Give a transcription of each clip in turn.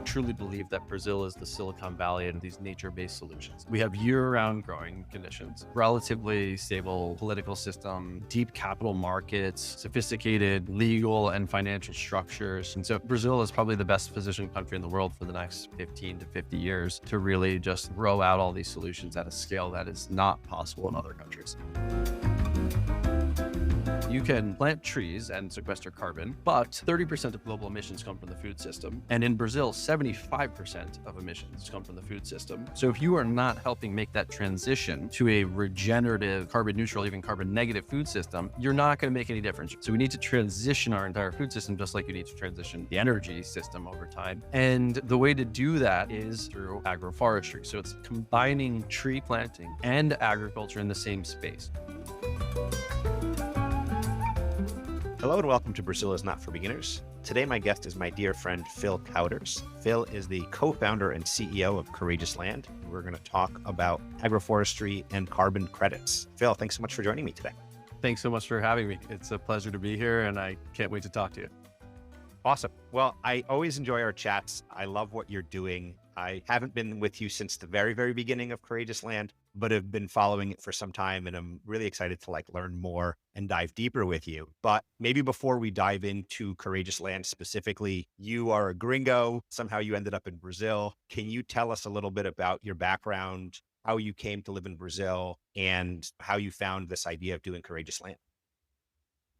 I truly believe that Brazil is the Silicon Valley in these nature-based solutions. We have year-round growing conditions, relatively stable political system, deep capital markets, sophisticated legal and financial structures. And so Brazil is probably the best positioned country in the world for the next 15 to 50 years to really just roll out all these solutions at a scale that is not possible in other countries. You can plant trees and sequester carbon, but 30% of global emissions come from the food system. And in Brazil, 75% of emissions come from the food system. So if you are not helping make that transition to a regenerative, carbon neutral, even carbon negative food system, you're not going to make any difference. So we need to transition our entire food system just like you need to transition the energy system over time. And the way to do that is through agroforestry. So it's combining tree planting and agriculture in the same space. Hello and welcome to Brazil is Not for Beginners. Today my guest is my dear friend Phil Kauders. Phil is the co-founder and CEO of Courageous Land. We're going to talk about agroforestry and carbon credits. Phil, thanks so much for joining me today. Thanks so much for having me. It's a pleasure to be here and I can't wait to talk to you. Awesome. Well, I always enjoy our chats. I love what you're doing. I haven't been with you since the very, very beginning of Courageous Land, but have been following it for some time. And I'm really excited to learn more and dive deeper with you. But maybe before we dive into Courageous Land specifically, you are a gringo. Somehow you ended up in Brazil. Can you tell us a little bit about your background, how you came to live in Brazil, and how you found this idea of doing Courageous Land?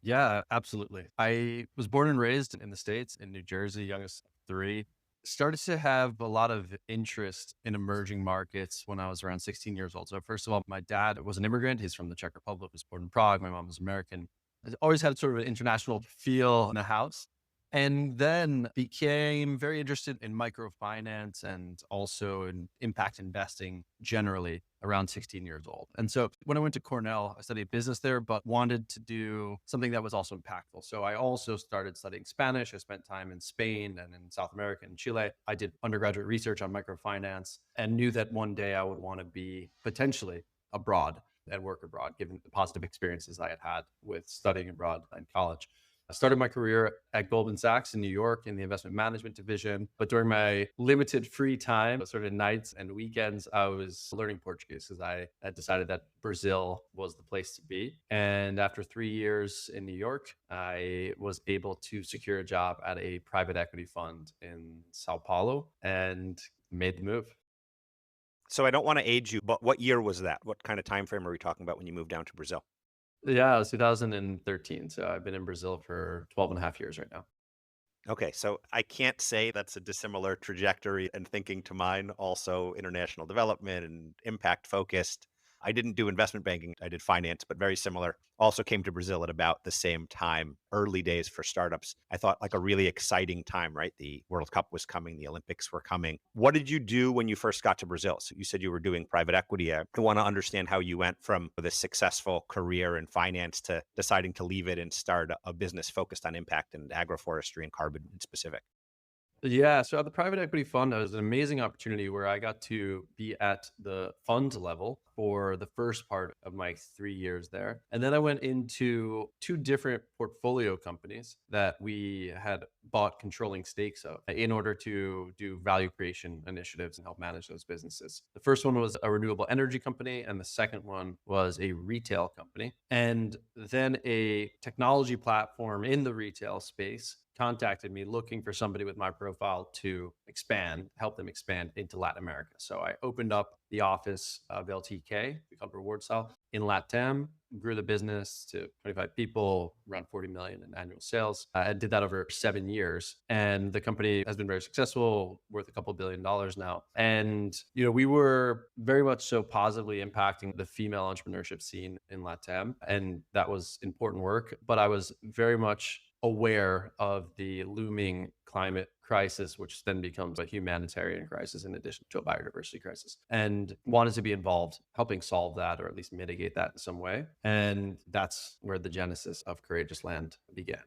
Yeah, absolutely. I was born and raised in the States, in New Jersey, youngest of three. Started to have a lot of interest in emerging markets when I was around 16 years old. So first of all, my dad was an immigrant. He's from the Czech Republic, was born in Prague. My mom was American. I always had sort of an international feel in the house. And then became very interested in microfinance and also in impact investing generally around 16 years old. And so when I went to Cornell, I studied business there, but wanted to do something that was also impactful. So I also started studying Spanish. I spent time in Spain and in South America and Chile. I did undergraduate research on microfinance and knew that one day I would want to be potentially abroad and work abroad, given the positive experiences I had had with studying abroad in college. I started my career at Goldman Sachs in New York in the investment management division. But during my limited free time, sort of nights and weekends, I was learning Portuguese because I had decided that Brazil was the place to be. And after 3 years in New York, I was able to secure a job at a private equity fund in Sao Paulo and made the move. So I don't want to age you, but what year was that? What kind of time frame are we talking about when you moved down to Brazil? Yeah, it was 2013. So I've been in Brazil for 12 and a half years right now. Okay, so I can't say that's a dissimilar trajectory and thinking to mine, also international development and impact focused. I didn't do investment banking, I did finance, but very similar. Also came to Brazil at about the same time, early days for startups. I thought a really exciting time, right? The World Cup was coming, the Olympics were coming. What did you do when you first got to Brazil? So you said you were doing private equity. I want to understand how you went from this successful career in finance to deciding to leave it and start a business focused on impact and agroforestry and carbon in specific. Yeah. So at the private equity fund, it was an amazing opportunity where I got to be at the fund level for the first part of my 3 years there. And then I went into two different portfolio companies that we had bought controlling stakes of in order to do value creation initiatives and help manage those businesses. The first one was a renewable energy company, and the second one was a retail company. And then a technology platform in the retail space contacted me looking for somebody with my profile to help them expand into Latin America. So I opened up the office of LTK, we call it Reward Style, in LATAM, grew the business to 25 people, around 40 million in annual sales. I did that over 7 years. And the company has been very successful, worth a couple $1 billion now. And, we were very much so positively impacting the female entrepreneurship scene in LATAM. And that was important work. But I was very much aware of the looming climate crisis, which then becomes a humanitarian crisis in addition to a biodiversity crisis, and wanted to be involved helping solve that or at least mitigate that in some way. And that's where the genesis of Courageous Land began.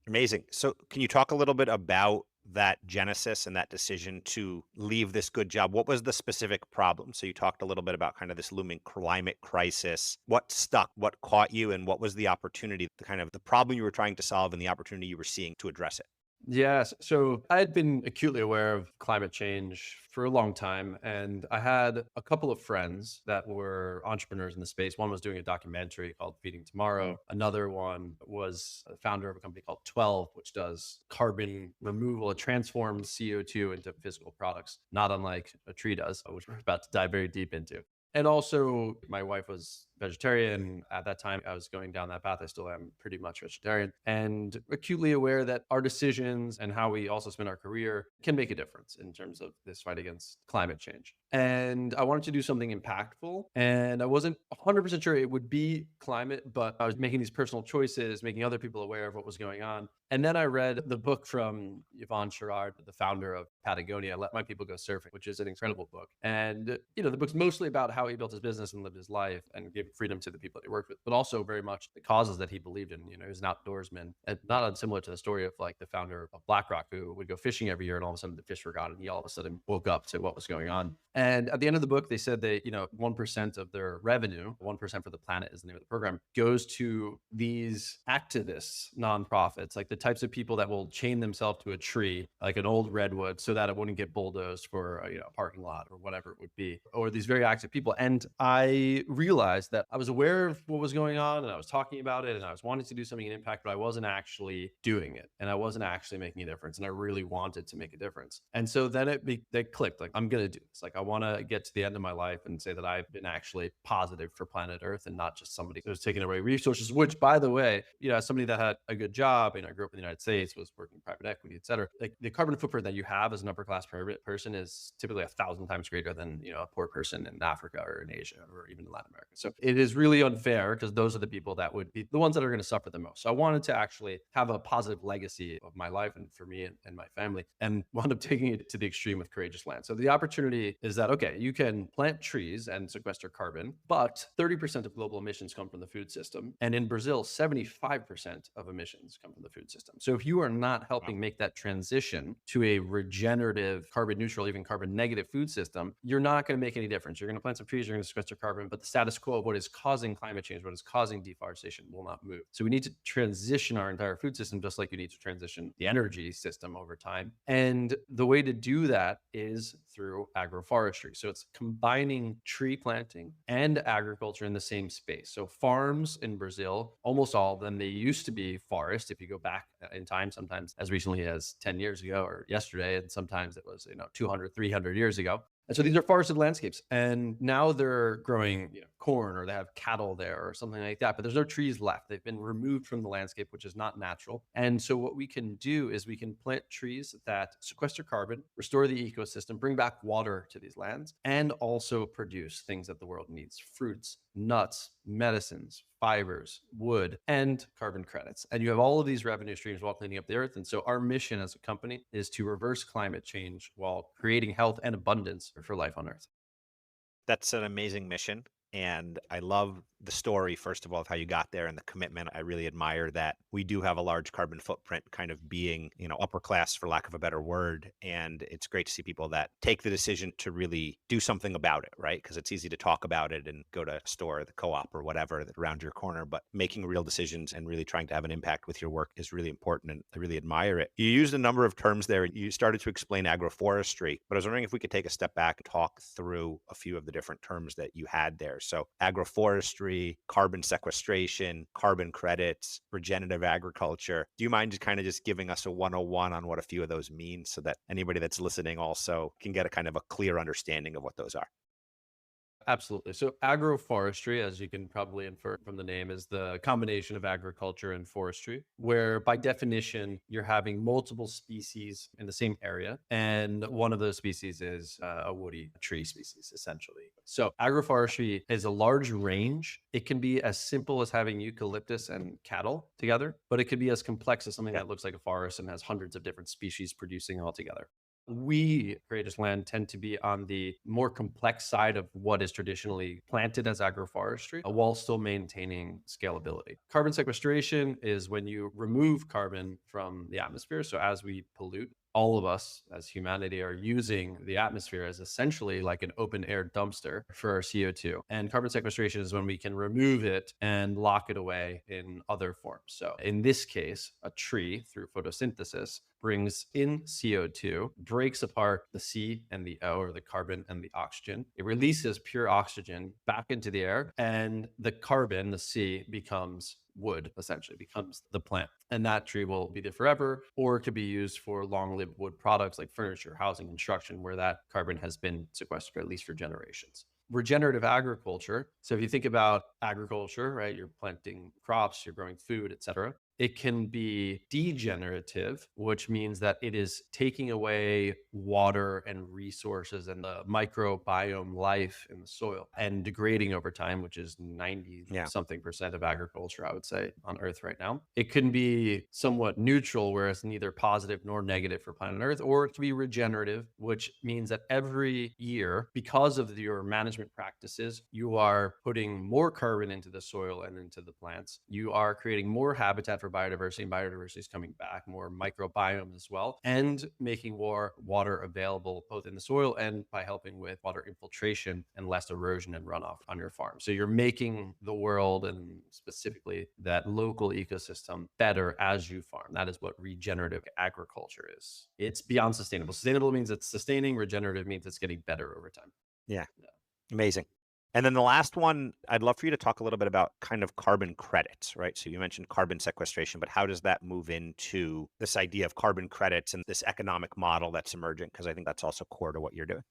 Amazing. So can you talk a little bit about that genesis and that decision to leave this good job? What was the specific problem? So you talked a little bit about kind of this looming climate crisis. What stuck? What caught you? And what was the opportunity, the kind of the problem you were trying to solve and the opportunity you were seeing to address it? Yes. So I had been acutely aware of climate change for a long time. And I had a couple of friends that were entrepreneurs in the space. One was doing a documentary called Feeding Tomorrow. Another one was a founder of a company called 12, which does carbon removal. It transforms CO2 into physical products, not unlike a tree does, which we're about to dive very deep into. And also, my wife was vegetarian. At that time, I was going down that path. I still am pretty much vegetarian and acutely aware that our decisions and how we also spend our career can make a difference in terms of this fight against climate change. And I wanted to do something impactful. And I wasn't 100% sure it would be climate, but I was making these personal choices, making other people aware of what was going on. And then I read the book from Yvon Chouinard, the founder of Patagonia, Let My People Go Surfing, which is an incredible book. And, the book's mostly about how he built his business and lived his life and gave freedom to the people that he worked with, but also very much the causes that he believed in. He was an outdoorsman, and not unsimilar to the story of like the founder of BlackRock, who would go fishing every year and all of a sudden the fish were gone. And he all of a sudden woke up to what was going on. And at the end of the book, they said that, 1% of their revenue, 1% for the planet is the name of the program, goes to these activists, nonprofits, like the types of people that will chain themselves to a tree, like an old redwood, so that it wouldn't get bulldozed for a parking lot or whatever it would be, or these very active people. And I realized that I was aware of what was going on and I was talking about it and I was wanting to do something in impact, but I wasn't actually doing it and I wasn't actually making a difference. And I really wanted to make a difference. And so then they clicked, like, I'm going to do this. Like, I want to get to the end of my life and say that I've been actually positive for planet Earth and not just somebody who's taking away resources, which, by the way, as somebody that had a good job, I grew up in the United States, was working in private equity, et cetera. Like, the carbon footprint that you have as an upper class person is typically 1,000 times greater than, a poor person in Africa or in Asia or even in Latin America. So it is really unfair because those are the people that would be the ones that are going to suffer the most. So I wanted to actually have a positive legacy of my life and for me and my family, and wound up taking it to the extreme with Courageous Land. So the opportunity is that, okay, you can plant trees and sequester carbon, but 30% of global emissions come from the food system. And in Brazil, 75% of emissions come from the food system. So if you are not Wow. helping make that transition to a regenerative, carbon neutral, even carbon negative food system, you're not going to make any difference. You're going to plant some trees, you're going to sequester carbon, but the status quo of what is causing climate change, what is causing deforestation will not move. So we need to transition our entire food system, just like you need to transition the energy system over time. And the way to do that is through agroforestry. So it's combining tree planting and agriculture in the same space. So farms in Brazil, almost all of them, they used to be forest. If you go back in time, sometimes as recently as 10 years ago or yesterday, and sometimes it was, 200, 300 years ago. And so these are forested landscapes. And now they're growing, corn, or they have cattle there or something like that. But there's no trees left. They've been removed from the landscape, which is not natural. And so what we can do is we can plant trees that sequester carbon, restore the ecosystem, bring back water to these lands, and also produce things that the world needs: fruits, nuts, medicines, fibers, wood, and carbon credits. And you have all of these revenue streams while cleaning up the earth. And so our mission as a company is to reverse climate change while creating health and abundance for life on earth. That's an amazing mission. And I love the story, first of all, of how you got there and the commitment. I really admire that we do have a large carbon footprint, kind of being, upper class, for lack of a better word. And it's great to see people that take the decision to really do something about it, right? Because it's easy to talk about it and go to a store, the co op, or whatever that around your corner. But making real decisions and really trying to have an impact with your work is really important. And I really admire it. You used a number of terms there. You started to explain agroforestry, but I was wondering if we could take a step back and talk through a few of the different terms that you had there. So agroforestry, carbon sequestration, carbon credits, regenerative agriculture. Do you mind just kind of just giving us a 101 on what a few of those mean so that anybody that's listening also can get a kind of a clear understanding of what those are? Absolutely. So agroforestry, as you can probably infer from the name, is the combination of agriculture and forestry, where by definition, you're having multiple species in the same area. And one of those species is a woody tree species, essentially. So agroforestry is a large range. It can be as simple as having eucalyptus and cattle together, but it could be as complex as something Yeah. that looks like a forest and has hundreds of different species producing all together. We, Courageous Land, tend to be on the more complex side of what is traditionally planted as agroforestry, while still maintaining scalability. Carbon sequestration is when you remove carbon from the atmosphere. So as we pollute, all of us as humanity are using the atmosphere as essentially like an open air dumpster for our CO2. And carbon sequestration is when we can remove it and lock it away in other forms. So in this case, a tree through photosynthesis brings in CO2, breaks apart the C and the O, or the carbon and the oxygen. It releases pure oxygen back into the air, and the carbon, the C, becomes wood, essentially, becomes the plant. And that tree will be there forever, or it could be used for long lived wood products like furniture, housing, construction, where that carbon has been sequestered, at least for generations. Regenerative agriculture. So if you think about agriculture, right, you're planting crops, you're growing food, et cetera. It can be degenerative, which means that it is taking away water and resources and the microbiome life in the soil and degrading over time, which is 90 Yeah. something percent of agriculture, I would say, on Earth right now. It can be somewhat neutral, where it's neither positive nor negative for planet Earth, or it can be regenerative, which means that every year, because of your management practices, you are putting more carbon into the soil and into the plants. You are creating more habitat for biodiversity, and biodiversity is coming back, more microbiome as well, and making more water available both in the soil and by helping with water infiltration and less erosion and runoff on your farm. So you're making the world, and specifically that local ecosystem, better as you farm. That is what regenerative agriculture is. It's beyond sustainable. Sustainable means it's sustaining, regenerative means it's getting better over time. Yeah. Yeah. Amazing. And then the last one, I'd love for you to talk a little bit about kind of carbon credits, right? So you mentioned carbon sequestration, but how does that move into this idea of carbon credits and this economic model that's emerging? Because I think that's also core to what you're doing.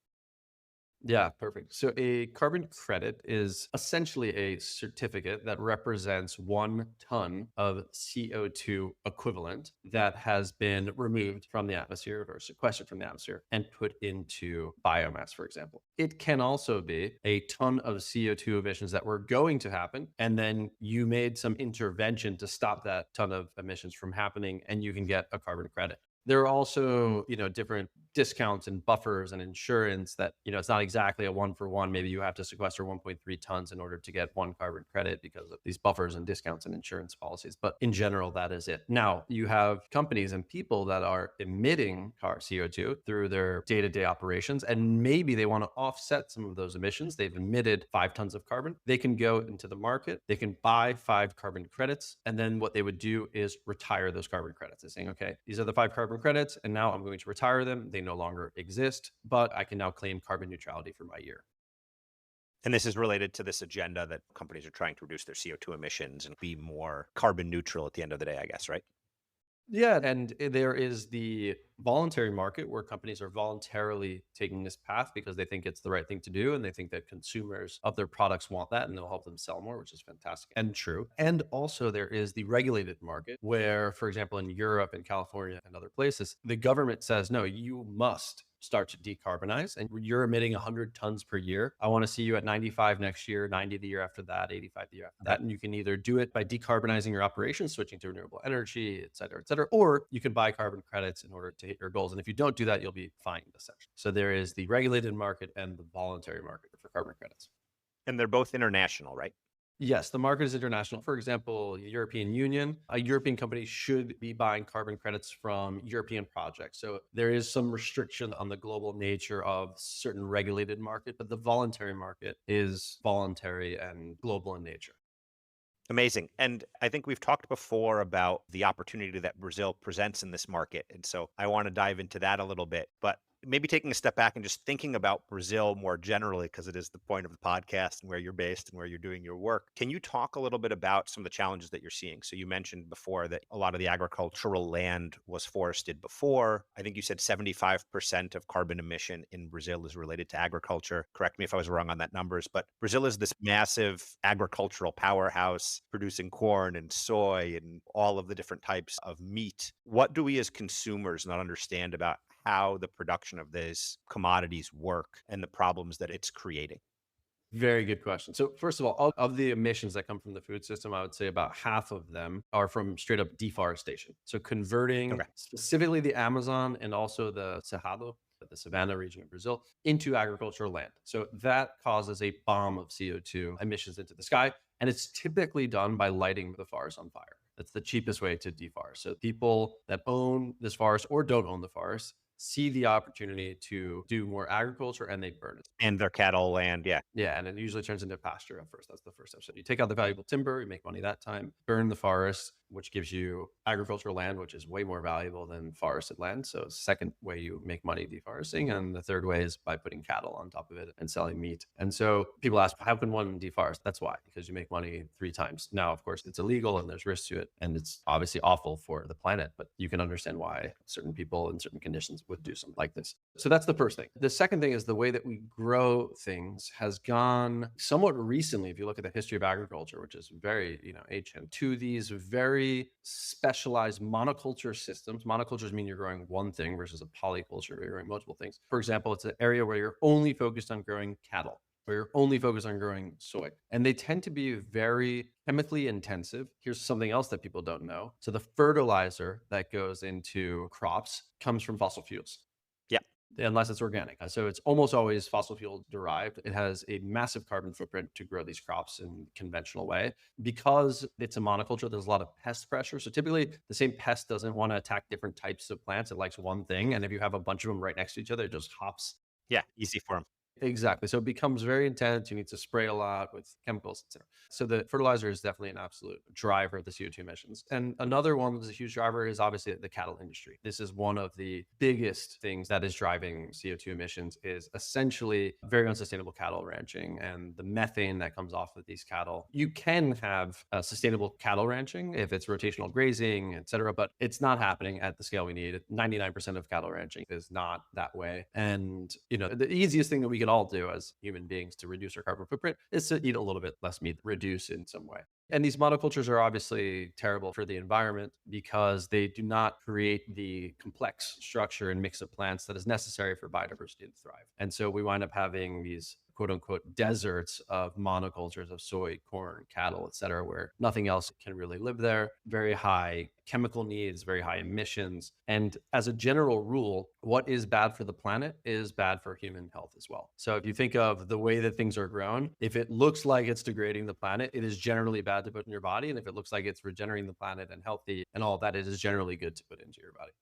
Yeah, perfect. So a carbon credit is essentially a certificate that represents 1 ton of CO2 equivalent that has been removed from the atmosphere or sequestered from the atmosphere and put into biomass, for example. It can also be a ton of CO2 emissions that were going to happen, and then you made some intervention to stop that ton of emissions from happening, and you can get a carbon credit. There are also, different discounts and buffers and insurance that, it's not exactly a one for one. Maybe you have to sequester 1.3 tons in order to get one carbon credit because of these buffers and discounts and insurance policies. But in general, that is it. Now, you have companies and people that are emitting car CO2 through their day to day operations, and maybe they want to offset some of those emissions. They've emitted 5 tons of carbon. They can go into the market, they can buy 5 carbon credits, and then what they would do is retire those carbon credits. They're saying, okay, these are the 5 carbon credits, and now I'm going to retire them. They no longer exist, but I can now claim carbon neutrality for my year. And this is related to this agenda that companies are trying to reduce their CO2 emissions and be more carbon neutral at the end of the day, I guess, right? Yeah, and there is the voluntary market where companies are voluntarily taking this path because they think it's the right thing to do, and they think that consumers of their products want that, and they'll help them sell more, which is fantastic and true. And also there is the regulated market where, for example, in Europe and California and other places, the government says, no, you must start to decarbonize, and you're emitting 100 tons per year. I want to see you at 95 next year, 90 the year after that, 85 the year after that. And you can either do it by decarbonizing your operations, switching to renewable energy, et cetera, or you can buy carbon credits in order to hit your goals. And if you don't do that, you'll be fined, essentially. So there is the regulated market and the voluntary market for carbon credits. And they're both international, right? Yes, the market is international. For example, European Union, a European company should be buying carbon credits from European projects. So there is some restriction on the global nature of certain regulated market, but the voluntary market is voluntary and global in nature. Amazing. And I think we've talked before about the opportunity that Brazil presents in this market. And so I want to dive into that a little bit. But maybe taking a step back and just thinking about Brazil more generally, because it is the point of the podcast and where you're based and where you're doing your work. Can you talk a little bit about some of the challenges that you're seeing? So you mentioned before that a lot of the agricultural land was forested before. I think you said 75% of carbon emission in Brazil is related to agriculture. Correct me if I was wrong on that numbers, but Brazil is this massive agricultural powerhouse producing corn and soy and all of the different types of meat. What do we as consumers not understand about how the production of these commodities work and the problems that it's creating? Very good question. So, first of all of the emissions that come from the food system, I would say about half of them are from straight up deforestation. So, converting Okay. specifically the Amazon and also the Cerrado, the Savannah region of Brazil, into agricultural land. So, that causes a bomb of CO2 emissions into the sky. And it's typically done by lighting the forest on fire. That's the cheapest way to deforest. So people that own the this forest or don't own the forest see the opportunity to do more agriculture and they burn it. And their cattle land, yeah. Yeah, and it usually turns into pasture at first. That's the first step. So you take out the valuable timber, you make money that time, burn the forest, which gives you agricultural land, which is way more valuable than forested land. So second way you make money deforesting. And the third way is by putting cattle on top of it and selling meat. And so people ask, how can one deforest? That's why, because you make money three times. Now, of course, it's illegal and there's risk to it. And it's obviously awful for the planet, but you can understand why certain people in certain conditions would do something like this. So that's the first thing. The second thing is the way that we grow things has gone somewhat recently. If you look at the history of agriculture, which is very, ancient, to these very specialized monoculture systems. Monocultures mean you're growing one thing versus a polyculture where you're growing multiple things. For example, it's an area where you're only focused on growing cattle, where you're only focused on growing soy. And they tend to be very chemically intensive. Here's something else that people don't know. So the fertilizer that goes into crops comes from fossil fuels Yeah. unless it's organic. So it's almost always fossil fuel derived. It has a massive carbon footprint to grow these crops in conventional way. Because it's a monoculture, there's a lot of pest pressure. So typically the same pest doesn't want to attack different types of plants. It likes one thing. And if you have a bunch of them right next to each other, it just hops. Yeah, easy for them. Exactly. So it becomes very intense. You need to spray a lot with chemicals, etc. So the fertilizer is definitely an absolute driver of the CO2 emissions. And another one that's a huge driver is obviously the cattle industry. This is one of the biggest things that is driving CO2 emissions is essentially very unsustainable cattle ranching and the methane that comes off of these cattle. You can have sustainable cattle ranching if it's rotational grazing, etc., but it's not happening at the scale we need. 99% of cattle ranching is not that way. And, the easiest thing that we can all do as human beings to reduce our carbon footprint is to eat a little bit less meat, reduce in some way. And these monocultures are obviously terrible for the environment because they do not create the complex structure and mix of plants that is necessary for biodiversity to thrive. And so we wind up having these quote unquote deserts of monocultures of soy, corn, cattle, et cetera, where nothing else can really live there. Very high chemical needs, very high emissions. And as a general rule, what is bad for the planet is bad for human health as well. So if you think of the way that things are grown, if it looks like it's degrading the planet, it is generally bad to put in your body. And if it looks like it's regenerating the planet and healthy and all of that, it is generally good to put into your body.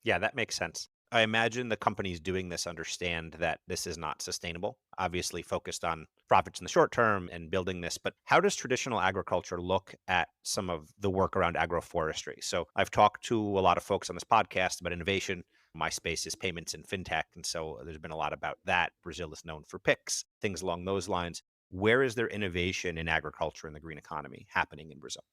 Yeah, that makes sense. I imagine the companies doing this understand that this is not sustainable, obviously focused on profits in the short term and building this. But how does traditional agriculture look at some of the work around agroforestry? So I've talked to a lot of folks on this podcast about innovation. My space is payments and fintech. And so there's been a lot about that. Brazil is known for PICs, things along those lines. Where is there innovation in agriculture and the green economy happening in Brazil?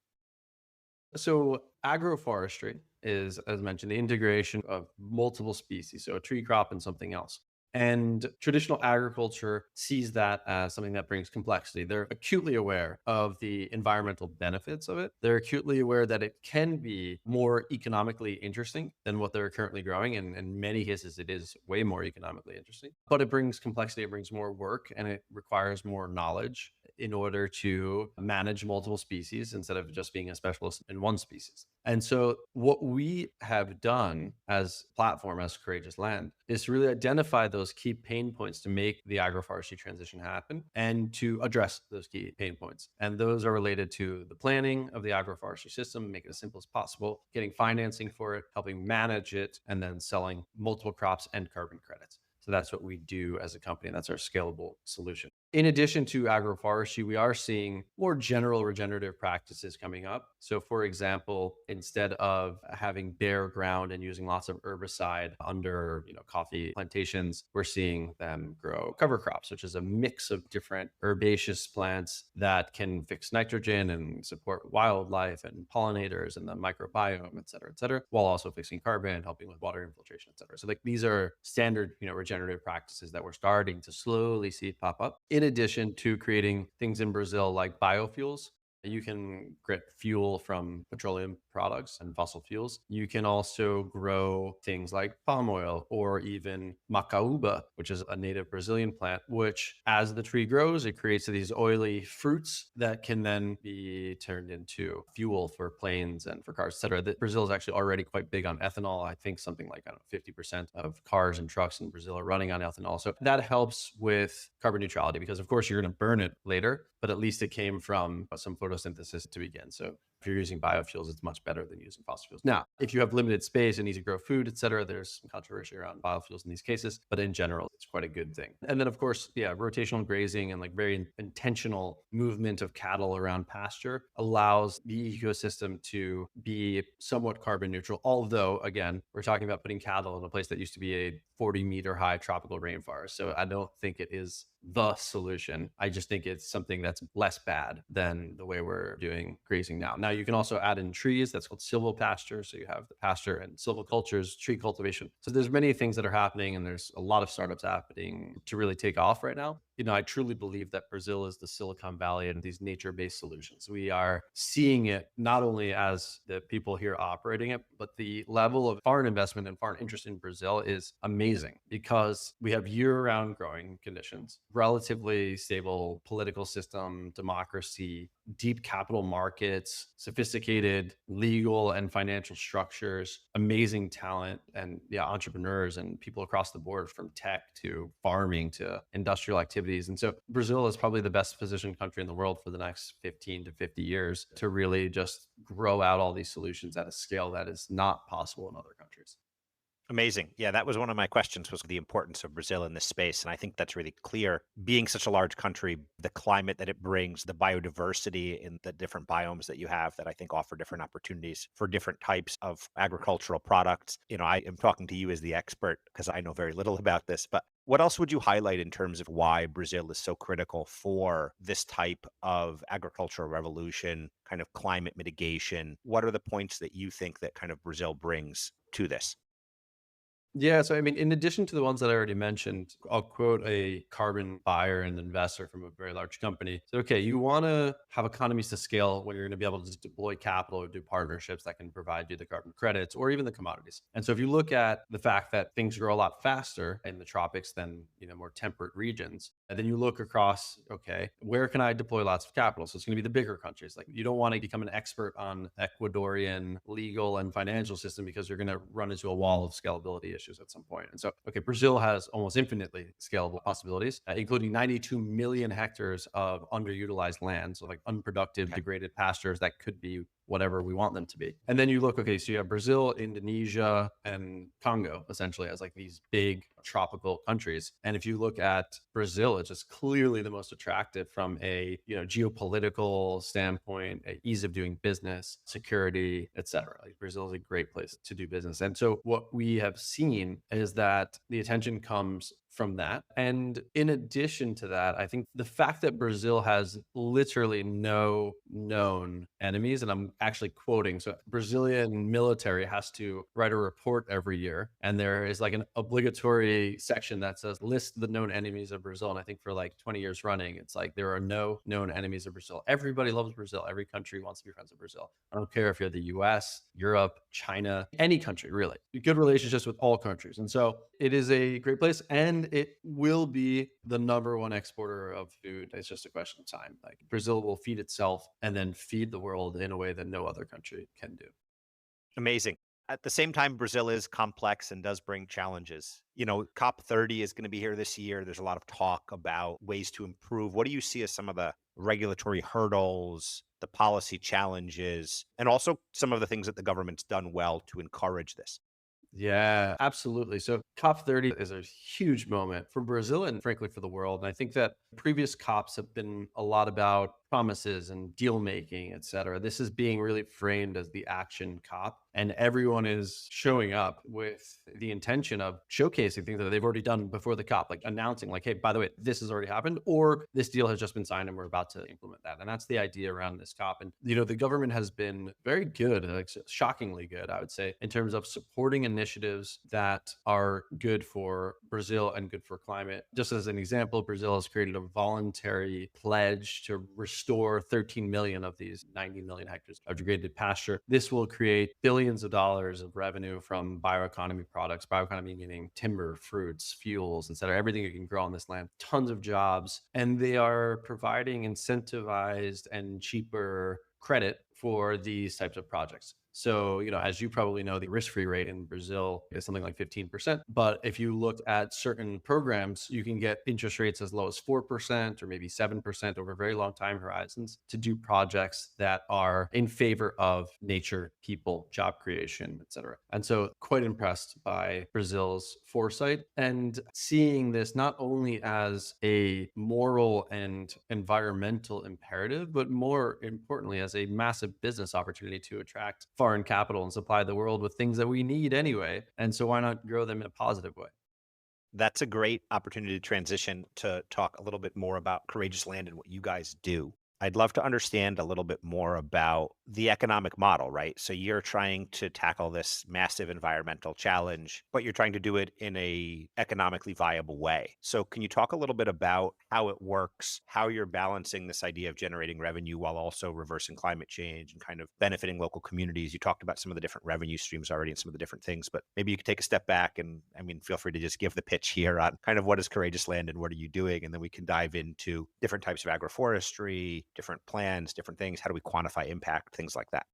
So agroforestry is, as mentioned, the integration of multiple species, so a tree crop and something else. And traditional agriculture sees that as something that brings complexity. They're acutely aware of the environmental benefits of it. They're acutely aware that it can be more economically interesting than what they're currently growing. And in many cases, it is way more economically interesting. But it brings complexity, it brings more work, and it requires more knowledge in order to manage multiple species instead of just being a specialist in one species. And so what we have done as platform, as Courageous Land, is to really identify those key pain points to make the agroforestry transition happen and to address those key pain points. And those are related to the planning of the agroforestry system, make it as simple as possible, getting financing for it, helping manage it, and then selling multiple crops and carbon credits. So that's what we do as a company. And that's our scalable solution. In addition to agroforestry, we are seeing more general regenerative practices coming up. So, for example, instead of having bare ground and using lots of herbicide under, coffee plantations, we're seeing them grow cover crops, which is a mix of different herbaceous plants that can fix nitrogen and support wildlife and pollinators and the microbiome, et cetera, while also fixing carbon, helping with water infiltration, et cetera. So, like these are standard, regenerative practices that we're starting to slowly see pop up. In addition to creating things in Brazil like biofuels, you can get fuel from petroleum products and fossil fuels. You can also grow things like palm oil or even macaúba, which is a native Brazilian plant, which as the tree grows, it creates these oily fruits that can then be turned into fuel for planes and for cars, et cetera. Brazil is actually already quite big on ethanol. I think something like, 50% of cars and trucks in Brazil are running on ethanol. So that helps with carbon neutrality because, of course, you're going to burn it later, but at least it came from some photosynthesis to begin. So If you're using biofuels, it's much better than using fossil fuels. Now, if you have limited space and need to grow food, et cetera, there's some controversy around biofuels in these cases, but in general, it's quite a good thing. And then, of course, yeah, rotational grazing and like very intentional movement of cattle around pasture allows the ecosystem to be somewhat carbon neutral. Although, again, we're talking about putting cattle in a place that used to be a 40-meter high tropical rainforest. So I don't think it is the solution. I just think it's something that's less bad than the way we're doing grazing now. Now, you can also add in trees. That's called silvopasture. So you have the pasture and silvicultures, tree cultivation. So there's many things that are happening, and there's a lot of startups happening to really take off right now. I truly believe that Brazil is the Silicon Valley and these nature-based solutions. We are seeing it not only as the people here operating it, but the level of foreign investment and foreign interest in Brazil is amazing because we have year-round growing conditions, relatively stable political system, democracy, deep capital markets, sophisticated legal and financial structures, amazing talent, and yeah, entrepreneurs and people across the board from tech to farming to industrial activities. And so Brazil is probably the best positioned country in the world for the next 15 to 50 years to really just grow out all these solutions at a scale that is not possible in other countries. Amazing. Yeah, that was one of my questions was the importance of Brazil in this space. And I think that's really clear. Being such a large country, the climate that it brings, the biodiversity in the different biomes that you have that I think offer different opportunities for different types of agricultural products. I am talking to you as the expert because I know very little about this, but what else would you highlight in terms of why Brazil is so critical for this type of agricultural revolution, kind of climate mitigation? What are the points that you think that kind of Brazil brings to this? Yeah, so I mean, in addition to the ones that I already mentioned, I'll quote a carbon buyer and investor from a very large company. So, okay, you want to have economies to scale when you're going to be able to just deploy capital or do partnerships that can provide you the carbon credits or even the commodities. And so, if you look at the fact that things grow a lot faster in the tropics than more temperate regions, and then you look across, okay, where can I deploy lots of capital? So it's going to be the bigger countries. Like you don't want to become an expert on Ecuadorian legal and financial system because you're going to run into a wall of scalability issues at some point. And so, okay, Brazil has almost infinitely scalable possibilities, including 92 million hectares of underutilized land. So like unproductive, Okay. degraded pastures that could be whatever we want them to be. And then you look, okay, so you have Brazil, Indonesia, and Congo essentially as like these big tropical countries. And if you look at Brazil, it's just clearly the most attractive from a geopolitical standpoint, a ease of doing business, security, etc. Like Brazil is a great place to do business. And so what we have seen is that the attention comes from that. And in addition to that, I think the fact that Brazil has literally no known enemies, and I'm actually quoting, so Brazilian military has to write a report every year, and there is like an obligatory section that says list the known enemies of Brazil. And I think for like 20 years running, it's like there are no known enemies of Brazil. Everybody loves Brazil. Every country wants to be friends with Brazil. I don't care if you're the US, Europe, China, any country, really. Good relationships with all countries. And so it is a great place and it will be the number one exporter of food. It's just a question of time. Like Brazil will feed itself and then feed the world in a way that no other country can do. Amazing. At the same time, Brazil is complex and does bring challenges. COP30 is going to be here this year. There's a lot of talk about ways to improve. What do you see as some of the regulatory hurdles, the policy challenges, and also some of the things that the government's done well to encourage this? Yeah, absolutely. So COP30 is a huge moment for Brazil and frankly for the world. And I think that previous COPs have been a lot about promises and deal making, et cetera. This is being really framed as the action COP. And everyone is showing up with the intention of showcasing things that they've already done before the COP, like announcing, like, hey, by the way, this has already happened, or this deal has just been signed and we're about to implement that. And that's the idea around this COP. And, the government has been very good, like shockingly good, I would say, in terms of supporting initiatives that are good for Brazil and good for climate. Just as an example, Brazil has created a voluntary pledge to restore 13 million of these 90 million hectares of degraded pasture. This will create billions of dollars of revenue from bioeconomy products, bioeconomy meaning timber, fruits, fuels, et cetera, everything you can grow on this land, tons of jobs. And they are providing incentivized and cheaper credit for these types of projects. So, as you probably know, the risk-free rate in Brazil is something like 15%. But if you look at certain programs, you can get interest rates as low as 4% or maybe 7% over very long time horizons to do projects that are in favor of nature, people, job creation, et cetera. And so quite impressed by Brazil's foresight and seeing this not only as a moral and environmental imperative, but more importantly, as a massive business opportunity to attract foreign capital and supply the world with things that we need anyway. And so why not grow them in a positive way? That's a great opportunity to transition to talk a little bit more about Courageous Land and what you guys do. I'd love to understand a little bit more about the economic model, right? So you're trying to tackle this massive environmental challenge, but you're trying to do it in a economically viable way. So can you talk a little bit about how it works, how you're balancing this idea of generating revenue while also reversing climate change and kind of benefiting local communities? You talked about some of the different revenue streams already and some of the different things, but maybe you could take a step back and I mean, feel free to just give the pitch here on kind of what is Courageous Land and what are you doing? And then we can dive into different types of agroforestry, different plans, different things. How do we quantify impact, things like that?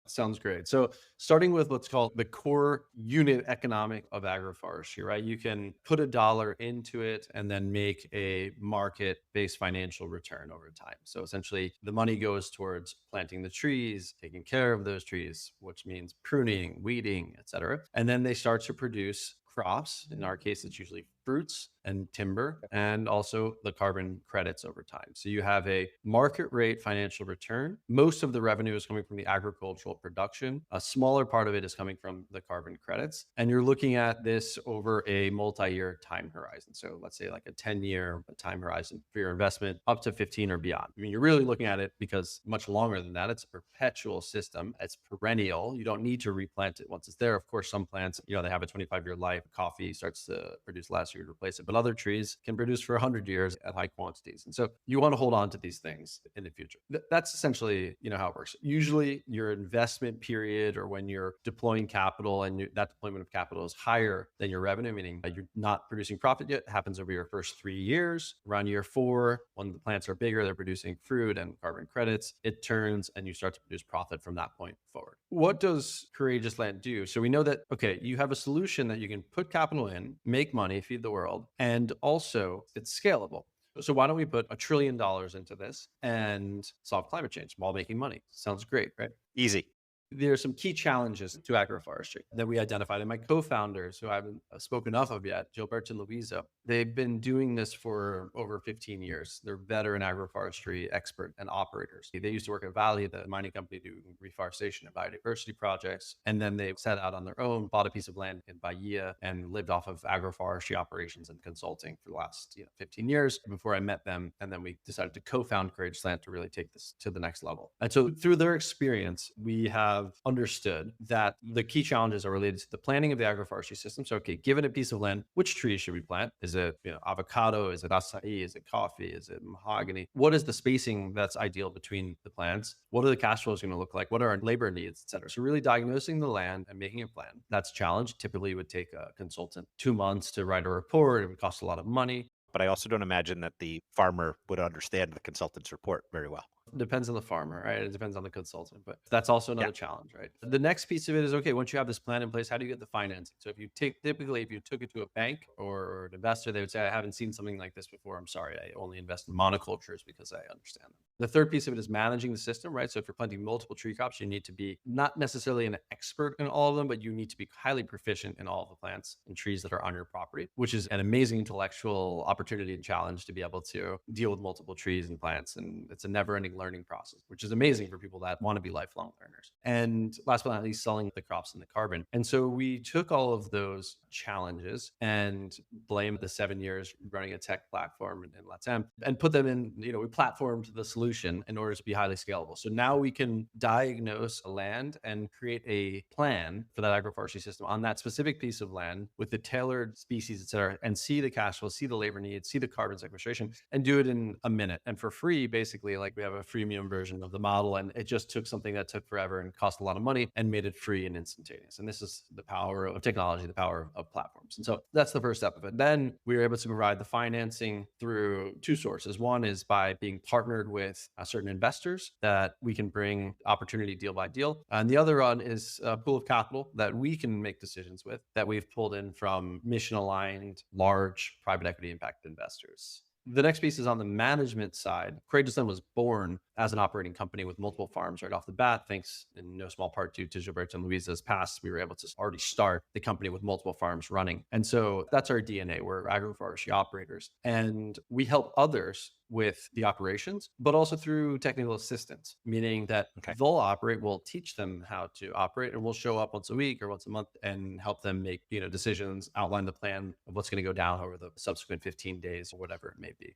Sounds great. So, starting with what's called the core unit economic of agroforestry, right? You can put a dollar into it and then make a market based financial return over time. So, essentially, the money goes towards planting the trees, taking care of those trees, which means pruning, weeding, et cetera. And then they start to produce crops. In our case, it's usually fruits and timber, and also the carbon credits over time. So you have a market rate financial return. Most of the revenue is coming from the agricultural production. A smaller part of it is coming from the carbon credits. And you're looking at this over a multi-year time horizon. So let's say like a 10-year time horizon for your investment up to 15 or beyond. I mean, you're really looking at it because much longer than that. It's a perpetual system. It's perennial. You don't need to replant it once it's there. Of course, some plants, they have a 25-year life. Coffee starts to produce last year to replace it, but other trees can produce for 100 years at high quantities. And so you want to hold on to these things in the future. That's essentially, how it works. Usually your investment period or when you're deploying capital and that deployment of capital is higher than your revenue, meaning you're not producing profit yet, happens over your first 3 years. Around year 4, when the plants are bigger, they're producing fruit and carbon credits, it turns and you start to produce profit from that point forward. What does Courageous Land do? So we know that, okay, you have a solution that you can put capital in, make money, feed the world, and also it's scalable. So why don't we put $1 trillion into this and solve climate change while making money? Sounds great, right? Easy. There are some key challenges to agroforestry that we identified. And my co-founders, who I haven't spoken enough of yet, Gilbert and Louisa, they've been doing this for over 15 years. They're veteran agroforestry expert and operators. They used to work at Valley, the mining company, doing reforestation and biodiversity projects. And then they set out on their own, bought a piece of land in Bahia, and lived off of agroforestry operations and consulting for the last 15 years before I met them. And then we decided to co-found Courageous Land to really take this to the next level. And so through their experience, we have understood that the key challenges are related to the planning of the agroforestry system. So, okay, given a piece of land, which trees should we plant? Is it avocado? Is it acai? Is it coffee? Is it mahogany? What is the spacing that's ideal between the plants? What are the cash flows going to look like? What are our labor needs, et cetera? So really diagnosing the land and making a plan. That's a challenge. Typically, it would take a consultant 2 months to write a report. It would cost a lot of money. But I also don't imagine that the farmer would understand the consultant's report very well. Depends on the farmer, right? It depends on the consultant, but that's also Yeah. another challenge, right? The next piece of it is, okay, once you have this plan in place, how do you get the financing? So if you typically, if you took it to a bank or an investor, they would say, I haven't seen something like this before. I'm sorry. I only invest in monocultures because I understand them. The third piece of it is managing the system, right? So if you're planting multiple tree crops, you need to be not necessarily an expert in all of them, but you need to be highly proficient in all of the plants and trees that are on your property, which is an amazing intellectual opportunity and challenge to be able to deal with multiple trees and plants. And it's a never ending learning process, which is amazing for people that want to be lifelong learners. And last but not least, selling the crops and the carbon. And so we took all of those challenges and blamed the 7 years running a tech platform in LATAM and put them in, we platformed the solution in order to be highly scalable. So now we can diagnose a land and create a plan for that agroforestry system on that specific piece of land with the tailored species, et cetera, and see the cash flow, see the labor needs, see the carbon sequestration, and do it in a minute. And for free, basically, like we have a freemium version of the model. And it just took something that took forever and cost a lot of money and made it free and instantaneous. And this is the power of technology, the power of platforms. And so that's the first step of it. Then we were able to provide the financing through two sources. One is by being partnered with with certain investors that we can bring opportunity deal by deal. And the other one is a pool of capital that we can make decisions with that we've pulled in from mission aligned, large private equity impact investors. The next piece is on the management side. Courageous was born as an operating company with multiple farms right off the bat, thanks in no small part to Gilberto and Luisa's past. We were able to already start the company with multiple farms running. And so that's our DNA. We're agroforestry operators. And we help others with the operations, but also through technical assistance, meaning that Okay. they'll operate, we'll teach them how to operate, and we'll show up once a week or once a month and help them make, decisions, outline the plan of what's going to go down over the subsequent 15 days or whatever it may be.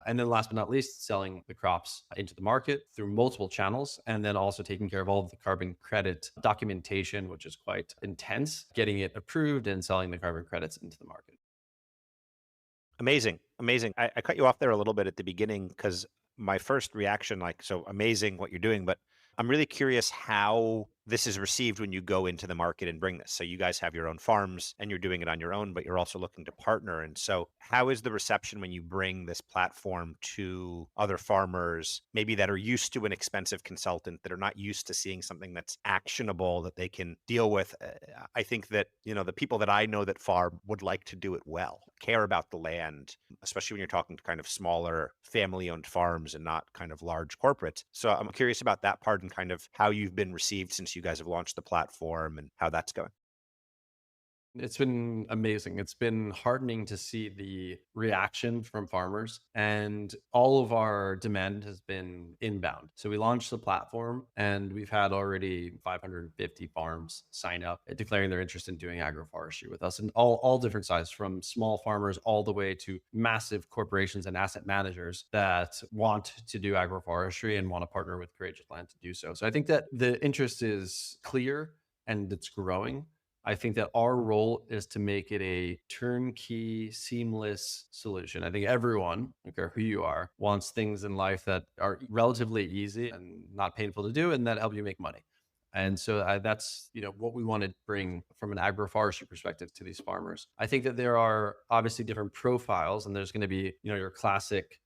And then last but not least, selling the crops into the market through multiple channels, and then also taking care of all of the carbon credit documentation, which is quite intense, getting it approved and selling the carbon credits into the market. Amazing. Amazing. I cut you off there a little bit at the beginning because my first reaction, like, so amazing what you're doing, but I'm really curious how this is received when you go into the market and bring this. So you guys have your own farms and you're doing it on your own, but you're also looking to partner. And so how is the reception when you bring this platform to other farmers, maybe that are used to an expensive consultant, that are not used to seeing something that's actionable that they can deal with? I think that, the people that I know that farm would like to do it well, care about the land, especially when you're talking to kind of smaller family owned farms and not kind of large corporates. So I'm curious about that part and kind of how you've been received since you guys have launched the platform and how that's going. It's been amazing. It's been heartening to see the reaction from farmers, and all of our demand has been inbound. So we launched the platform and we've had already 550 farms sign up declaring their interest in doing agroforestry with us, and all different sizes, from small farmers all the way to massive corporations and asset managers that want to do agroforestry and want to partner with Courageous Land to do so. So I think that the interest is clear and it's growing. I think that our role is to make it a turnkey, seamless solution. I think everyone, no care who you are, wants things in life that are relatively easy and not painful to do and that help you make money. And so that's what we want to bring from an agroforestry perspective to these farmers. I think that there are obviously different profiles, and there's going to be your classic,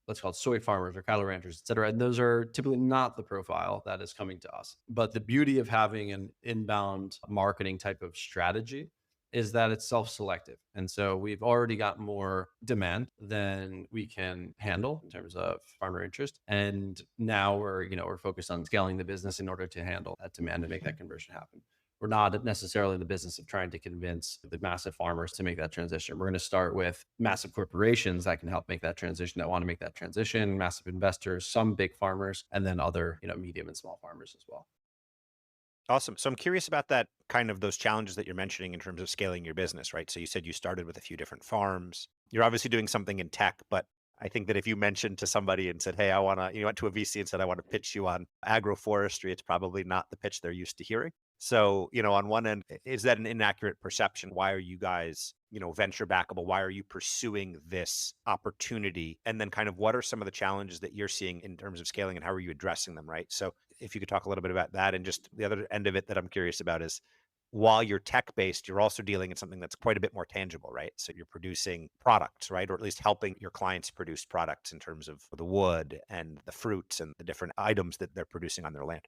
let's call it, soy farmers or cattle ranchers, et cetera. And those are typically not the profile that is coming to us. But the beauty of having an inbound marketing type of strategy is that it's self-selective. And so we've already got more demand than we can handle in terms of farmer interest. And now we're focused on scaling the business in order to handle that demand and make that conversion happen. We're not necessarily in the business of trying to convince the massive farmers to make that transition. We're going to start with massive corporations that can help make that transition, that want to make that transition, massive investors, some big farmers, and then other, medium and small farmers as well. Awesome. So I'm curious about that, kind of those challenges that you're mentioning in terms of scaling your business, right? So you said you started with a few different farms. You're obviously doing something in tech, but I think that if you mentioned to somebody and said, "Hey, you went to a VC and said, I want to pitch you on agroforestry," it's probably not the pitch they're used to hearing. So, on one end, is that an inaccurate perception? Why are you guys, venture backable? Why are you pursuing this opportunity? And then kind of what are some of the challenges that you're seeing in terms of scaling and how are you addressing them, right? So if you could talk a little bit about that, and just the other end of it that I'm curious about is, while you're tech based, you're also dealing in something that's quite a bit more tangible, right? So you're producing products, right? Or at least helping your clients produce products in terms of the wood and the fruits and the different items that they're producing on their land.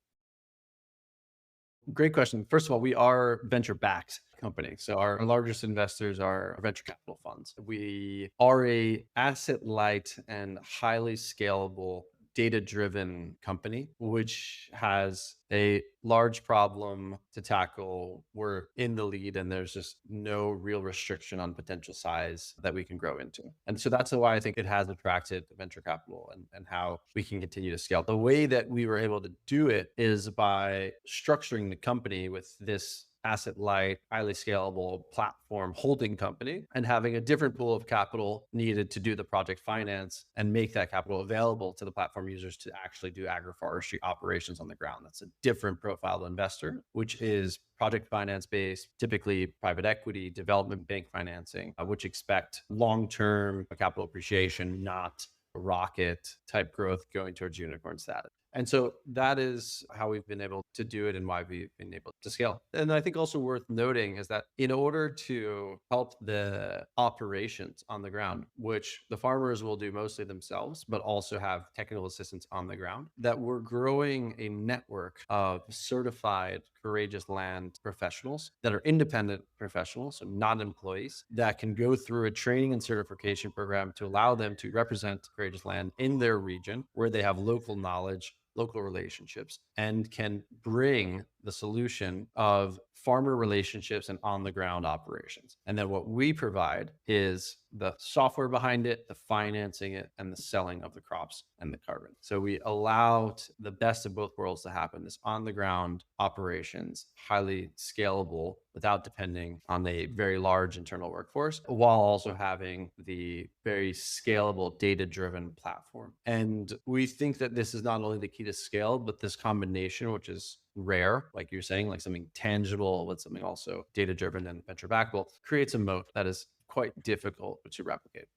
Great question. First of all, we are venture backed company. So our largest investors are venture capital funds. We are a asset light and highly scalable data driven company, which has a large problem to tackle. We're in the lead and there's just no real restriction on potential size that we can grow into. And so that's why I think it has attracted venture capital, and how we can continue to scale. The way that we were able to do it is by structuring the company with this asset light, highly scalable platform holding company, and having a different pool of capital needed to do the project finance and make that capital available to the platform users to actually do agroforestry operations on the ground. That's a different profile investor, which is project finance based, typically private equity, development bank financing, which expect long-term capital appreciation, not rocket type growth going towards unicorn status. And so that is how we've been able to do it and why we've been able to scale. And I think also worth noting is that in order to help the operations on the ground, which the farmers will do mostly themselves, but also have technical assistance on the ground, that we're growing a network of certified courageous land professionals that are independent professionals, so not employees, that can go through a training and certification program to allow them to represent courageous land in their region where they have local knowledge, local relationships, and can bring the solution of farmer relationships and on the ground operations. And then what we provide is the software behind it, the financing it, and the selling of the crops and the carbon. So we allowed the best of both worlds to happen, this on the ground operations, highly scalable without depending on a very large internal workforce, while also having the very scalable data driven platform. And we think that this is not only the key to scale, but this combination, which is rare, like you're saying, like something tangible with something also data driven and venture backable, creates a moat that is quite difficult to replicate.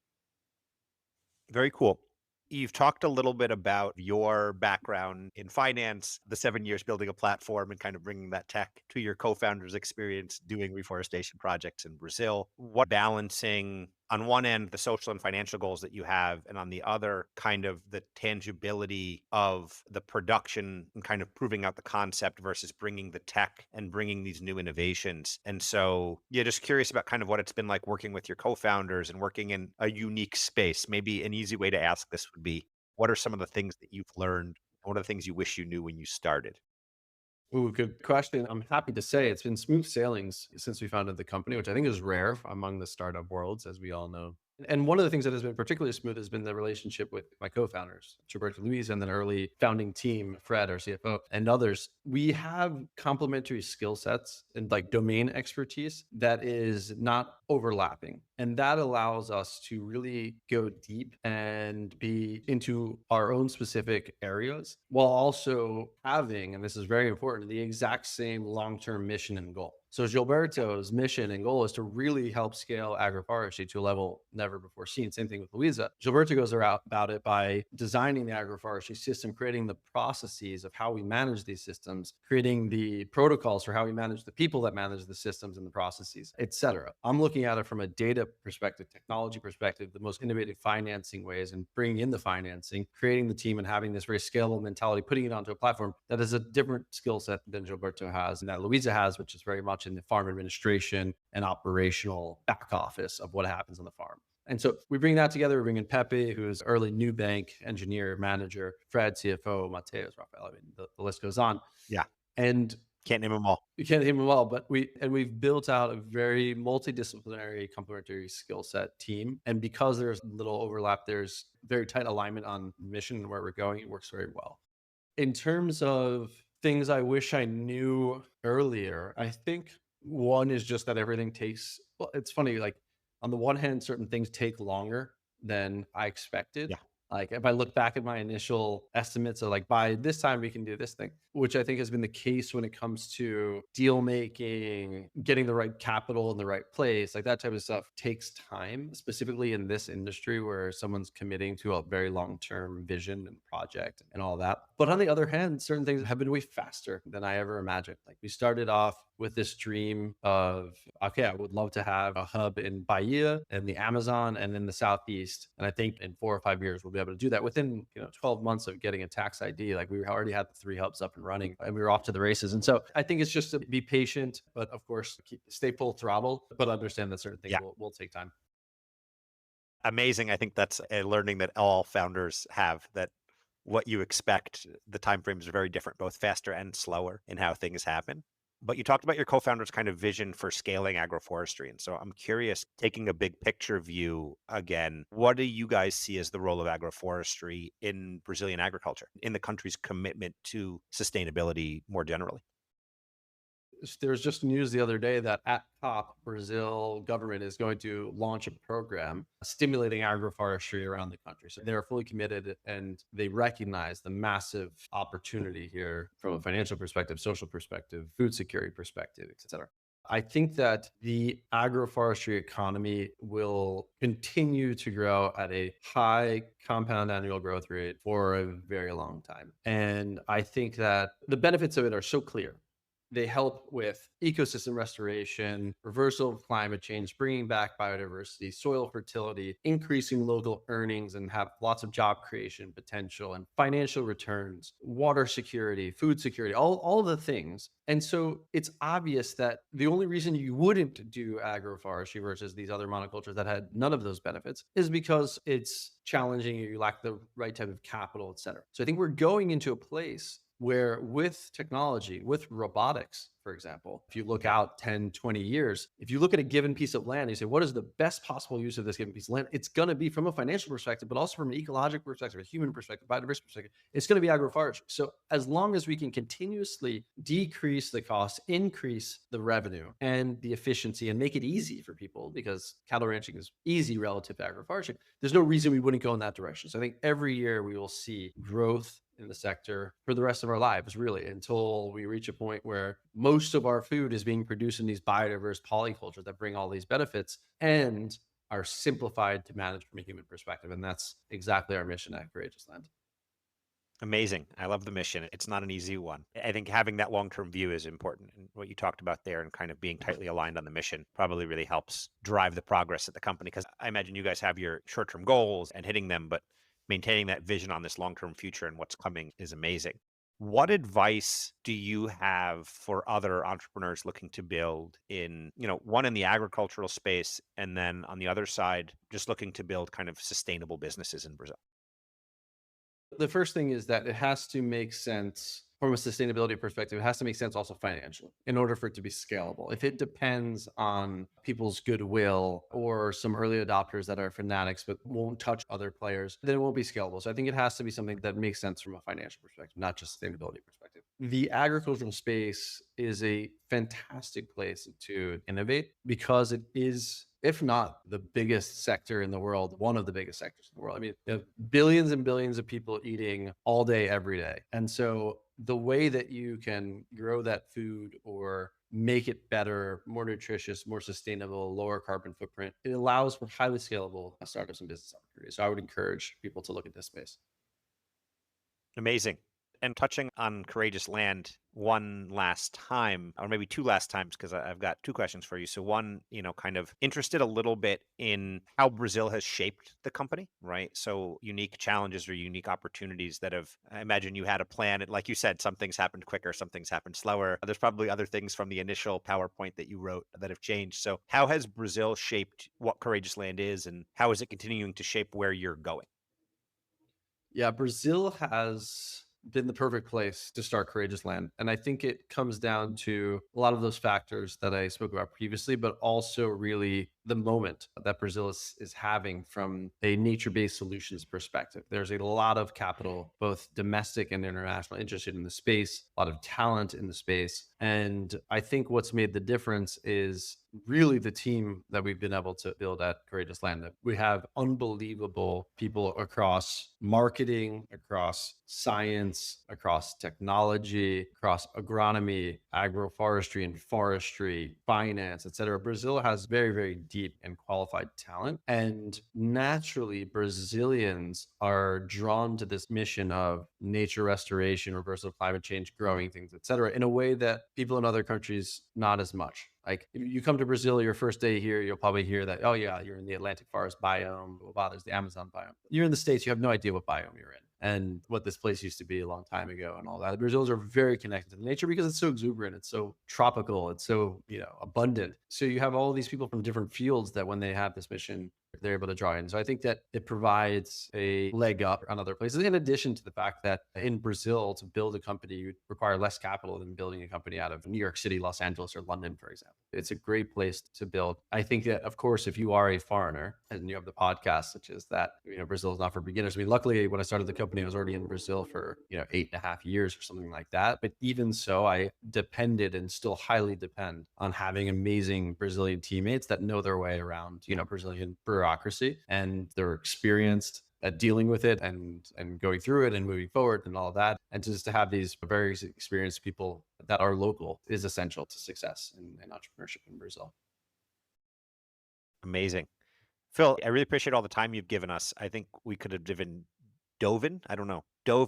Very cool. You've talked a little bit about your background in finance, the 7 years building a platform and kind of bringing that tech to your co-founder's experience doing reforestation projects in Brazil. What balancing on one end the social and financial goals that you have, and on the other, kind of the tangibility of the production and kind of proving out the concept versus bringing the tech and bringing these new innovations. And so, yeah, just curious about kind of what it's been like working with your co-founders and working in a unique space. Maybe an easy way to ask this would be, what are some of the things that you've learned? What are the things you wish you knew when you started? Ooh, good question. I'm happy to say it's been smooth sailings since we founded the company, which I think is rare among the startup worlds, as we all know. And one of the things that has been particularly smooth has been the relationship with my co-founders, Gilberto Luis, and then early founding team, Fred, our CFO, and others. We have complementary skill sets and like domain expertise that is not overlapping. And that allows us to really go deep and be into our own specific areas while also having, and this is very important, the exact same long term mission and goal. So Gilberto's mission and goal is to really help scale agroforestry to a level never before seen. Same thing with Louisa. Gilberto goes about it by designing the agroforestry system, creating the processes of how we manage these systems, creating the protocols for how we manage the people that manage the systems and the processes, et cetera. I'm looking at it from a data perspective, technology perspective, the most innovative financing ways, and bringing in the financing, creating the team and having this very scalable mentality, putting it onto a platform that is a different skill set than Gilberto has and that Louisa has, which is very much in the farm administration and operational back office of what happens on the farm. And so we bring that together. We bring in Pepe, who is early new bank engineer, manager, Fred, CFO, Mateus, Rafael. I mean, the list goes on. Yeah, And can't name them all. you can't name them all, but we've built out a very multidisciplinary complementary skill set team. And because there's little overlap, there's very tight alignment on mission and where we're going. It works very well. In terms of things I wish I knew earlier, I think one is just that everything takes, well, it's funny, like on the one hand, certain things take longer than I expected. Yeah. Like if I look back at my initial estimates of like by this time we can do this thing, which I think has been the case when it comes to deal making, getting the right capital in the right place, like that type of stuff takes time, specifically in this industry where someone's committing to a very long-term vision and project and all that. But on the other hand, certain things have been way faster than I ever imagined. Like we started off with this dream of, okay, I would love to have a hub in Bahia and the Amazon and in the Southeast. And I think in 4 or 5 years, we'll be able to do that within, 12 months of getting a tax ID. Like we already had the 3 hubs up and running and we were off to the races. And so I think it's just to be patient, but of course, stay full throttle, but understand that certain things Yeah. will take time. Amazing. I think that's a learning that all founders have, that what you expect, the timeframes are very different, both faster and slower in how things happen. But you talked about your co-founder's kind of vision for scaling agroforestry. And so I'm curious, taking a big picture view again, what do you guys see as the role of agroforestry in Brazilian agriculture, in the country's commitment to sustainability more generally? There was just news the other day that at COP, Brazil government is going to launch a program stimulating agroforestry around the country. So they're fully committed and they recognize the massive opportunity here from a financial perspective, social perspective, food security perspective, et cetera. I think that the agroforestry economy will continue to grow at a high compound annual growth rate for a very long time. And I think that the benefits of it are so clear. They help with ecosystem restoration, reversal of climate change, bringing back biodiversity, soil fertility, increasing local earnings, and have lots of job creation potential and financial returns, water security, food security, all the things. And so it's obvious that the only reason you wouldn't do agroforestry versus these other monocultures that had none of those benefits is because it's challenging, you lack the right type of capital, et cetera. So I think we're going into a place where with technology, with robotics, for example, if you look out 10, 20 years, if you look at a given piece of land, you say, what is the best possible use of this given piece of land? It's going to be from a financial perspective, but also from an ecological perspective, a human perspective, biodiversity perspective, it's going to be agroforestry. So as long as we can continuously decrease the cost, increase the revenue and the efficiency and make it easy for people, because cattle ranching is easy relative to agroforestry, there's no reason we wouldn't go in that direction. So I think every year we will see growth in the sector for the rest of our lives, really, until we reach a point where most of our food is being produced in these biodiverse polycultures that bring all these benefits and are simplified to manage from a human perspective. And that's exactly our mission at Courageous Land. Amazing. I love the mission. It's not an easy one. I think having that long-term view is important. And what you talked about there and kind of being tightly aligned on the mission probably really helps drive the progress at the company. Because I imagine you guys have your short-term goals and hitting them, but maintaining that vision on this long-term future and what's coming is amazing. What advice do you have for other entrepreneurs looking to build in, one in the agricultural space, and then on the other side, just looking to build kind of sustainable businesses in Brazil? The first thing is that it has to make sense from a sustainability perspective. It has to make sense also financially in order for it to be scalable. If it depends on people's goodwill or some early adopters that are fanatics but won't touch other players, then it won't be scalable. So I think it has to be something that makes sense from a financial perspective, not just sustainability perspective. The agricultural space is a fantastic place to innovate because it is, if not the biggest sector in the world, one of the biggest sectors in the world. I mean, you have billions and billions of people eating all day, every day. And so the way that you can grow that food or make it better, more nutritious, more sustainable, lower carbon footprint, it allows for highly scalable startups and business opportunities. So I would encourage people to look at this space. Amazing. And touching on Courageous Land one last time, or maybe two last times, because I've got two questions for you. So, one, kind of interested a little bit in how Brazil has shaped the company, right? So, unique challenges or unique opportunities that have, I imagine you had a plan. And like you said, some things happened quicker, some things happened slower. There's probably other things from the initial PowerPoint that you wrote that have changed. So, how has Brazil shaped what Courageous Land is, and how is it continuing to shape where you're going? Yeah, Brazil has been the perfect place to start Courageous Land. And I think it comes down to a lot of those factors that I spoke about previously, but also really the moment that Brazil is having from a nature based solutions perspective. There's a lot of capital, both domestic and international, interested in the space, a lot of talent in the space. And I think what's made the difference is really the team that we've been able to build at Courageous Land. We have unbelievable people across marketing, across science, across technology, across agronomy, agroforestry and forestry, finance, et cetera. Brazil has very, very deep and qualified talent. And naturally, Brazilians are drawn to this mission of nature restoration, reversal of climate change, growing things, et cetera, in a way that people in other countries not as much. Like if you come to Brazil, your first day here, you'll probably hear that, oh yeah, you're in the Atlantic forest biome, blah, blah, blah, there's the Amazon biome. You're in the States, you have no idea what biome you're in and what this place used to be a long time ago and all that. Brazils are very connected to nature because it's so exuberant, it's so tropical, it's so, abundant. So you have all these people from different fields that when they have this mission, they're able to draw in. So I think that it provides a leg up on other places, in addition to the fact that in Brazil, to build a company, you require less capital than building a company out of New York City, Los Angeles, or London, for example. It's a great place to build. I think that, of course, if you are a foreigner and you have the podcast, such as that, Brazil is not for beginners. I mean, luckily, when I started the company, I was already in Brazil for, 8.5 years or something like that. But even so, I depended and still highly depend on having amazing Brazilian teammates that know their way around, Brazilian bureaucracy, and they're experienced. at dealing with it and going through it and moving forward and all of that. And just to have these very experienced people that are local is essential to success in entrepreneurship in Brazil. Amazing. Phil, I really appreciate all the time you've given us. I think we could have dove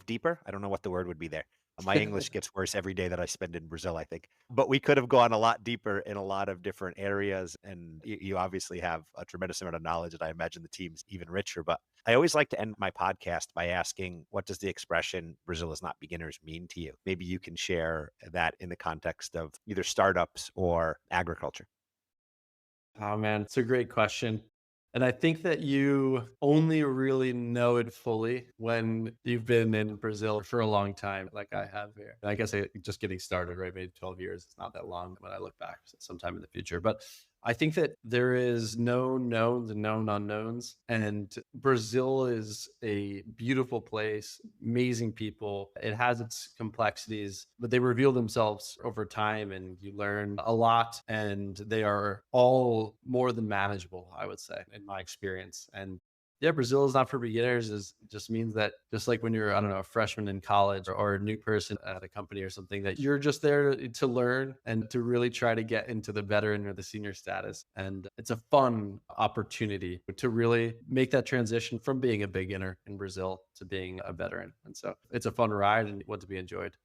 deeper. I don't know what the word would be there. My English gets worse every day that I spend in Brazil, I think. But we could have gone a lot deeper in a lot of different areas. And you obviously have a tremendous amount of knowledge, and I imagine the team's even richer. But I always like to end my podcast by asking, what does the expression Brazil is not beginners mean to you? Maybe you can share that in the context of either startups or agriculture. Oh man, it's a great question. And I think that you only really know it fully when you've been in Brazil for a long time, like I have here. I guess just getting started, right? Maybe 12 years. It's not that long when I look back sometime in the future. But I think that there is no knowns and known unknowns. And Brazil is a beautiful place, amazing people. It has its complexities, but they reveal themselves over time and you learn a lot. And they are all more than manageable, I would say, in my experience. And yeah, Brazil is not for beginners. Is just means that just like when you're, I don't know, a freshman in college or a new person at a company or something, that you're just there to learn and to really try to get into the veteran or the senior status. And it's a fun opportunity to really make that transition from being a beginner in Brazil to being a veteran. And so it's a fun ride and one to be enjoyed.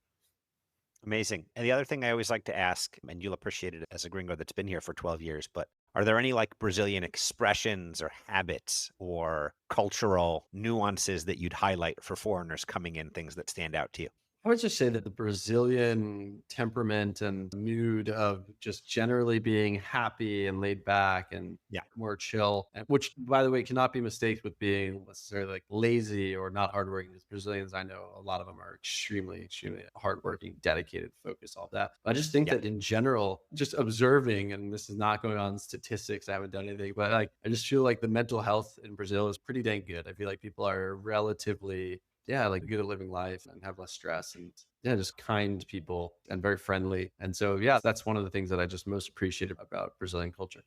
Amazing. And the other thing I always like to ask, and you'll appreciate it as a gringo that's been here for 12 years, but are there any like Brazilian expressions or habits or cultural nuances that you'd highlight for foreigners coming in, things that stand out to you? I would just say that the Brazilian temperament and mood of just generally being happy and laid back and Yeah. more chill, which, by the way, cannot be mistaken with being necessarily like lazy or not hardworking. As Brazilians, I know a lot of them are extremely, extremely hardworking, dedicated, focused, all that. I just think Yeah. that in general, just observing, and this is not going on statistics, I haven't done anything, but like I just feel like the mental health in Brazil is pretty dang good. I feel like people are relatively like good at living life and have less stress and just kind people and very friendly. And so, yeah, that's one of the things that I just most appreciate about Brazilian culture.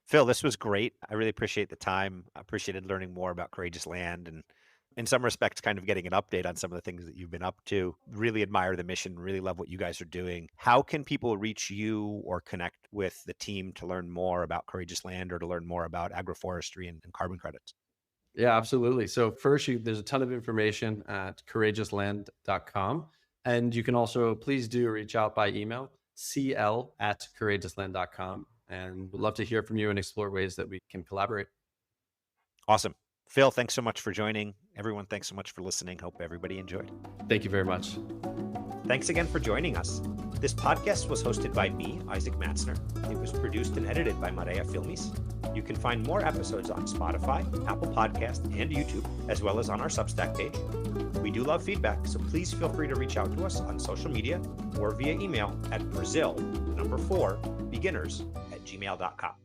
Phil, this was great. I really appreciate the time. I appreciated learning more about Courageous Land and in some respects, kind of getting an update on some of the things that you've been up to. Really admire the mission, really love what you guys are doing. How can people reach you or connect with the team to learn more about Courageous Land or to learn more about agroforestry and carbon credits? Yeah, absolutely. So first, there's a ton of information at courageousland.com. And you can also please do reach out by email, cl@courageousland.com. And we'd love to hear from you and explore ways that we can collaborate. Awesome. Phil, thanks so much for joining. Everyone, thanks so much for listening. Hope everybody enjoyed. Thank you very much. Thanks again for joining us. This podcast was hosted by me, Isaac Matzner. It was produced and edited by Maria Filmis. You can find more episodes on Spotify, Apple Podcasts, and YouTube, as well as on our Substack page. We do love feedback, so please feel free to reach out to us on social media or via email at Brazil, 4, beginners@gmail.com.